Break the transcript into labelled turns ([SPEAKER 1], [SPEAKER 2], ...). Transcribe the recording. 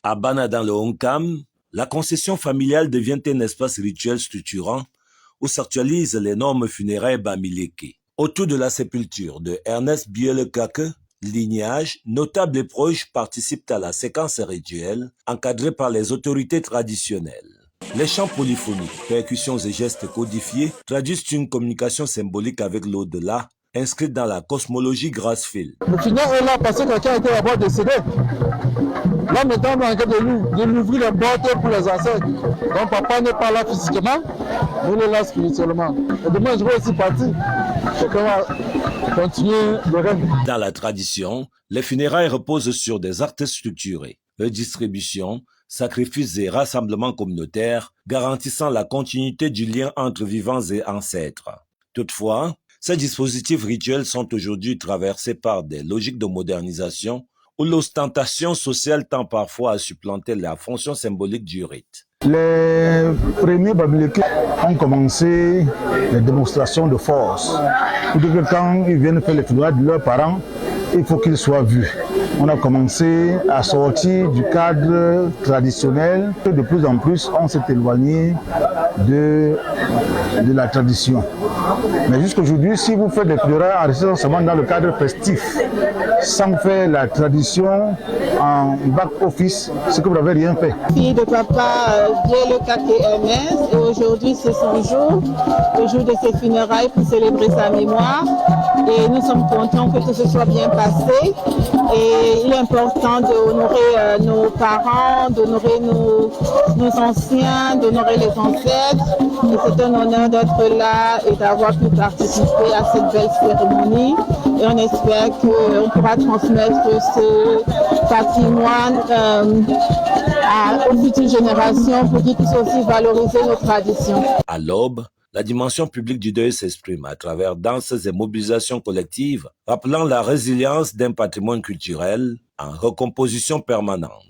[SPEAKER 1] À Bana dans le Honkam, la concession familiale devient un espace rituel structurant où s'actualisent les normes funéraires bamileke. Autour de la sépulture de Ernest Bielekake, lignage, notables et proches participent à la séquence rituelle encadrée par les autorités traditionnelles. Les chants polyphoniques, percussions et gestes codifiés traduisent une communication symbolique avec l'au-delà, inscrite dans la cosmologie Grassfield.
[SPEAKER 2] Le funéraire est là parce que quelqu'un était d'abord décédé. Là, maintenant, on est en train de l'ouvrir les portes pour les ancêtres. Donc, papa n'est pas là physiquement, mais il est là spirituellement. Et demain, je vais aussi partir. Chacun va continuer le rêve.
[SPEAKER 1] Dans la tradition, les funérailles reposent sur des actes structurés, redistribution, sacrifices et rassemblements communautaires, garantissant la continuité du lien entre vivants et ancêtres. Toutefois, ces dispositifs rituels sont aujourd'hui traversés par des logiques de modernisation où l'ostentation sociale tend parfois à supplanter la fonction symbolique du rite.
[SPEAKER 3] Les premiers Bamileke ont commencé les démonstrations de force. Pour dire que quand ils viennent faire les funérailles de leurs parents, il faut qu'ils soient vus. On a commencé à sortir du cadre traditionnel. De plus en plus, on s'est éloigné de la tradition. Mais jusqu'aujourd'hui, si vous faites des funérailles en restant seulement dans le cadre festif, sans faire la tradition en back-office, c'est que vous n'avez rien fait.
[SPEAKER 4] Fille de papa Bielekake Ernest, et aujourd'hui c'est son jour, le jour de ses funérailles pour célébrer sa mémoire. Et nous sommes contents que tout se soit bien passé. Et il est important d'honorer nos parents, d'honorer nos anciens, d'honorer les ancêtres. Et c'est un honneur d'être là et d'avoir pu participer à cette belle cérémonie. Et on espère qu'on pourra transmettre ce patrimoine aux futures générations pour qu'ils puissent aussi valoriser nos traditions.
[SPEAKER 1] À l'aube, la dimension publique du deuil s'exprime à travers danses et mobilisations collectives, rappelant la résilience d'un patrimoine culturel en recomposition permanente.